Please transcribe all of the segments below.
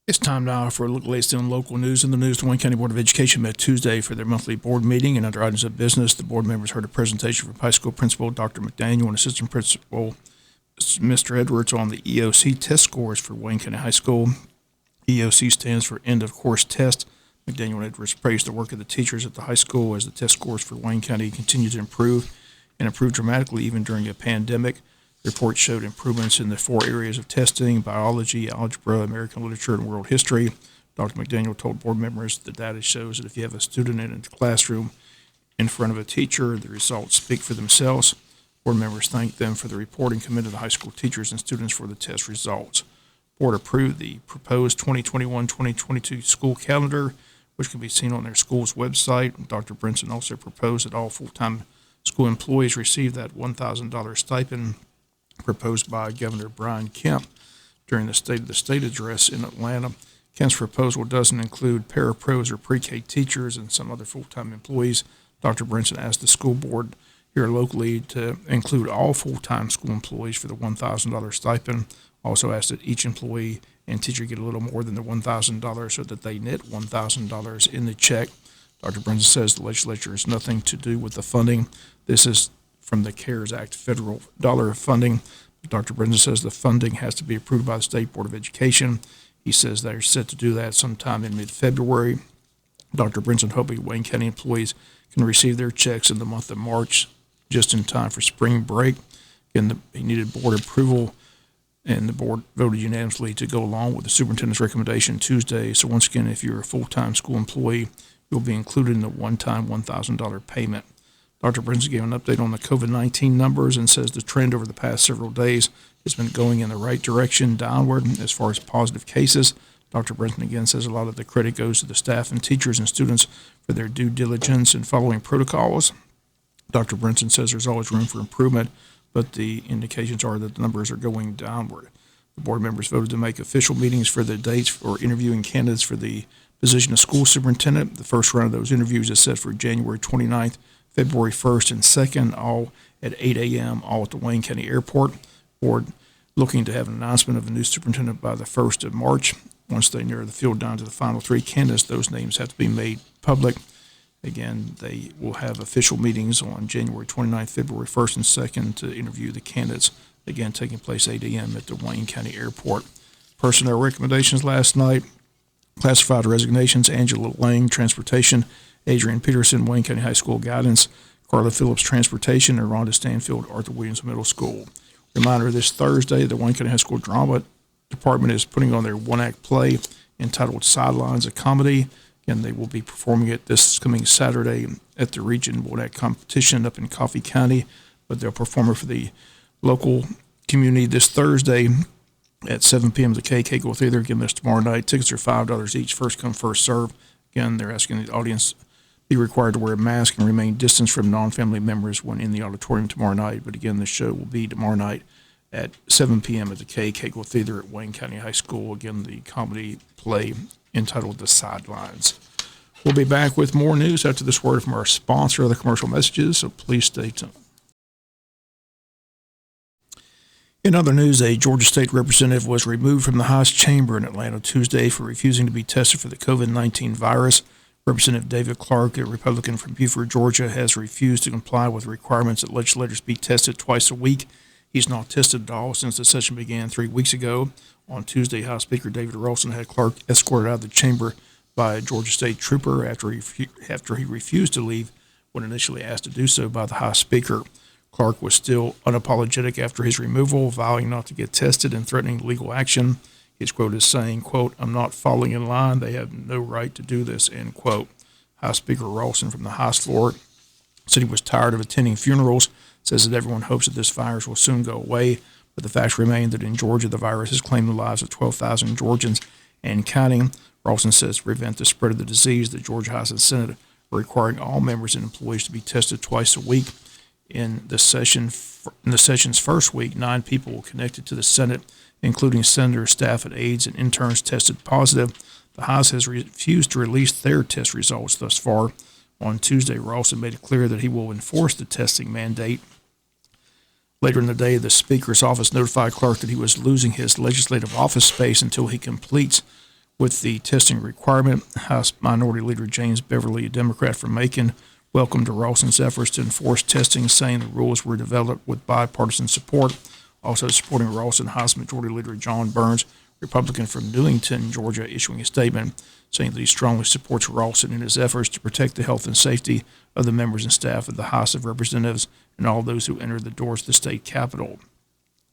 It's time now for a look at the latest in local news. In the news, the Wayne County Board of Education met Tuesday for their monthly board meeting, and under items of business, the board members heard a presentation from high school principal Dr. McDaniel and assistant principal Mr. Edwards on the EOC test scores for Wayne County High School. EOC stands for End of Course Test. McDaniel and Edwards praised the work of the teachers at the high school as the test scores for Wayne County continue to improve and improve dramatically even during a pandemic. The report showed improvements in the 4 areas of testing: biology, algebra, American literature, and world history. Dr. McDaniel told board members the data shows that if you have a student in a classroom in front of a teacher, the results speak for themselves. Board members thanked them for the report and commended the high school teachers and students for the test results. Board approved the proposed 2021-2022 school calendar, which can be seen on their school's website. Dr. Brinson also proposed that all full-time school employees receive that $1,000 stipend proposed by Governor Brian Kemp during the State of the State address in Atlanta. Kemp's proposal doesn't include parapros or pre-K teachers and some other full-time employees. Dr. Brinson asked the school board here locally to include all full-time school employees for the $1,000 stipend. Also asked that each employee and teacher get a little more than the $1,000 so that they net $1,000 in the check. Dr. Brinson says the legislature has nothing to do with the funding. This is from the CARES Act federal dollar funding. Dr. Brinson says the funding has to be approved by the State Board of Education. He says they're set to do that sometime in mid-February. Dr. Brinson hoping Wayne County employees can receive their checks in the month of March, just in time for spring break. Again, he needed board approval, and the board voted unanimously to go along with the superintendent's recommendation Tuesday. So once again, if you're a full-time school employee, you'll be included in the one-time $1,000 payment. Dr. Brinson gave an update on the COVID-19 numbers and says the trend over the past several days has been going in the right direction, downward, as far as positive cases. Dr. Brinson again says a lot of the credit goes to the staff and teachers and students for their due diligence in following protocols. Dr. Brinson says there's always room for improvement, but the indications are that the numbers are going downward. The board members voted to make official meetings for the dates for interviewing candidates for the position of school superintendent. The first round of those interviews is set for January 29th, February 1st, and 2nd, all at 8 a.m., all at the Wayne County Airport. Board looking to have an announcement of the new superintendent by the 1st of March. Once they narrow the field down to the final 3 candidates, those names have to be made public. Again, they will have official meetings on January 29th, February 1st, and 2nd to interview the candidates, again taking place 8 a.m. at the Wayne County Airport. Personnel recommendations last night: classified resignations, Angela Lang, Transportation; Adrian Peterson, Wayne County High School Guidance; Carla Phillips, Transportation; and Rhonda Stanfield, Arthur Williams Middle School. Reminder, this Thursday, the Wayne County High School Drama Department is putting on their one-act play entitled Sidelines, a Comedy. Again, they will be performing it this coming Saturday at the Region one-act competition up in Coffee County, but they'll perform it for the local community this Thursday at 7 p.m. at the KK Theater. Again, this tomorrow night. Tickets are $5 each, first come, first serve. Again, they're asking the audience be required to wear a mask and remain distanced from non-family members when in the auditorium tomorrow night. But again, the show will be tomorrow night at 7 p.m. at the KK Theater at Wayne County High School. Again, the comedy play entitled The Sidelines. We'll be back with more news after this word from our sponsor, other commercial messages, so please stay tuned. In other news, a Georgia State representative was removed from the highest chamber in Atlanta Tuesday for refusing to be tested for the COVID-19 virus. Representative David Clark, a Republican from Beaufort, Georgia, has refused to comply with requirements that legislators be tested twice a week. He's not tested at all since the session began 3 weeks ago. On Tuesday, House Speaker David Ralston had Clark escorted out of the chamber by a Georgia State trooper after he refused to leave when initially asked to do so by the House Speaker. Clark was still unapologetic after his removal, vowing not to get tested and threatening legal action. His quote is saying, quote, "I'm not falling in line. They have no right to do this," end quote. House Speaker Ralston from the House floor said he was tired of attending funerals, says that everyone hopes that this virus will soon go away, but the facts remain that in Georgia the virus has claimed the lives of 12,000 Georgians and counting. Ralston says to prevent the spread of the disease, the Georgia House and Senate are requiring all members and employees to be tested twice a week. In the session's first week, 9 people connected to the Senate, including senators, staff, and aides and interns, tested positive. The House has refused to release their test results thus far. On Tuesday, Ralston made it clear that he will enforce the testing mandate. Later in the day, the Speaker's office notified Clark that he was losing his legislative office space until he completes with the testing requirement. House Minority Leader James Beverly, a Democrat from Macon, welcomed Rawson's efforts to enforce testing, saying the rules were developed with bipartisan support. Also supporting Rawson, House Majority Leader John Burns, Republican from Newington, Georgia, issuing a statement saying that he strongly supports Rawson in his efforts to protect the health and safety of the members and staff of the House of Representatives and all those who enter the doors of the state capitol.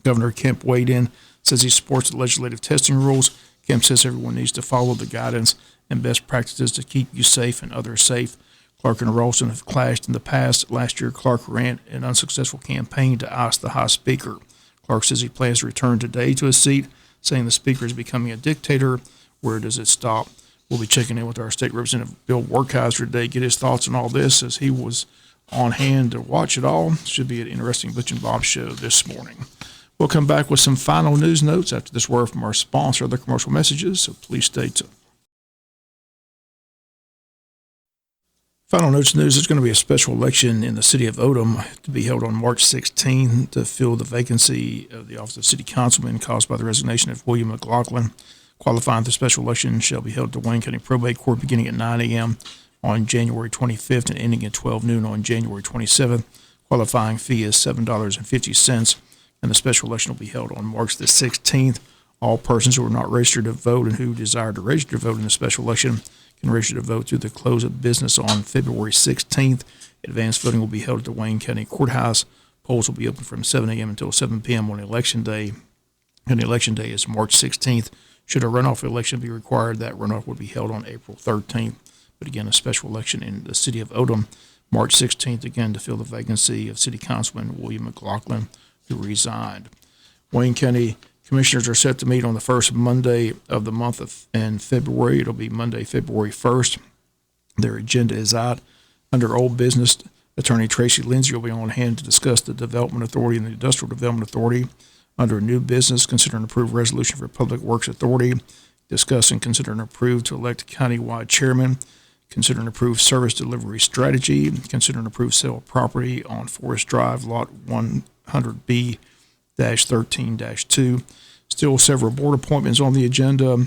Governor Kemp weighed in, says he supports the legislative testing rules. Kemp says everyone needs to follow the guidance and best practices to keep you safe and others safe. Clark and Rawson have clashed in the past. Last year, Clark ran an unsuccessful campaign to oust the House Speaker. Clark says he plans to return today to his seat, saying the Speaker is becoming a dictator. Where does it stop? We'll be checking in with our state representative, Bill Werkheiser, today, get his thoughts on all this, as he was on hand to watch it all. Should be an interesting Butch and Bob show this morning. We'll come back with some final news notes after this word from our sponsor, other commercial messages, so please stay tuned. Final notes news, there's going to be a special election in the city of Odom to be held on March 16 to fill the vacancy of the office of city councilman caused by the resignation of William McLaughlin. Qualifying for the special election shall be held at the Wayne County Probate Court beginning at 9 a.m. on January 25th and ending at 12 noon on January 27th. Qualifying fee is $7.50, and the special election will be held on March the 16th. All persons who are not registered to vote and who desire to register to vote in the special election can register to vote through the close of business on February 16th. Advanced voting will be held at the Wayne County Courthouse. Polls will be open from 7 a.m. until 7 p.m. on Election Day, and the Election Day is March 16th. Should a runoff election be required, that runoff would be held on April 13th. But again, a special election in the city of Odom, March 16th, again, to fill the vacancy of City Councilman William McLaughlin, who resigned. Wayne County Commissioners are set to meet on the first Monday of the month in February. It'll be Monday, February 1st. Their agenda is out. Under old business, Attorney Tracy Lindsay will be on hand to discuss the Development Authority and the Industrial Development Authority. Under new business, consider and approve resolution for Public Works Authority. Discuss and consider and approve to elect countywide chairman. Consider and approve service delivery strategy. Consider and approve sale of property on Forest Drive, lot 100B-13-2. Still several board appointments on the agenda.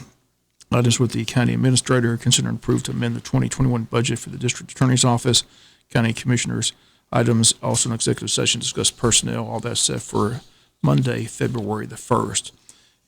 Items with the county administrator. Consider and approve to amend the 2021 budget for the district attorney's office. County commissioners. Items also in executive session discuss personnel. All that's set for Monday, February the 1st.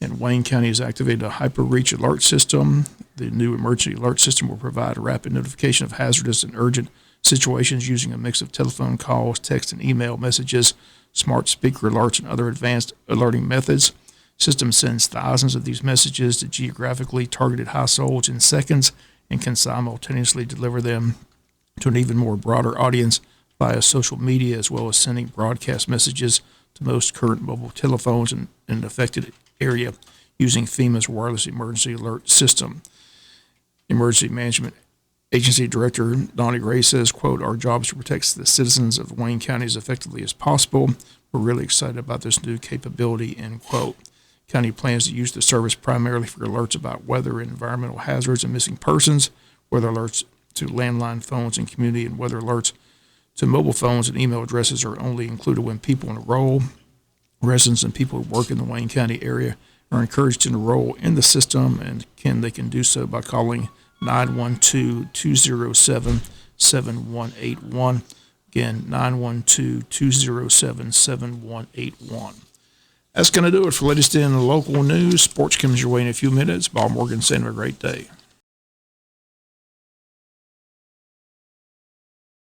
And Wayne County has activated a hyper-reach alert system. The new emergency alert system will provide a rapid notification of hazardous and urgent situations using a mix of telephone calls, text, and email messages, smart speaker alerts, and other advanced alerting methods. System sends thousands of these messages to geographically targeted households in seconds and can simultaneously deliver them to an even more broader audience via social media, as well as sending broadcast messages to most current mobile telephones in an affected area using FEMA's wireless emergency alert system. Emergency Management Agency Director Donnie Ray says, quote, "Our job is to protect the citizens of Wayne County as effectively as possible. We're really excited about this new capability," end quote. County plans to use the service primarily for alerts about weather and environmental hazards and missing persons, weather alerts to landline phones and community, and weather alerts to mobile phones and email addresses are only included when people enroll. Residents and people who work in the Wayne County area are encouraged to enroll in the system, and they can do so by calling 912-207-7181. Again, 912-207-7181. That's going to do it for latest in local news. Sports comes your way in a few minutes. Bob Morgan saying have a great day.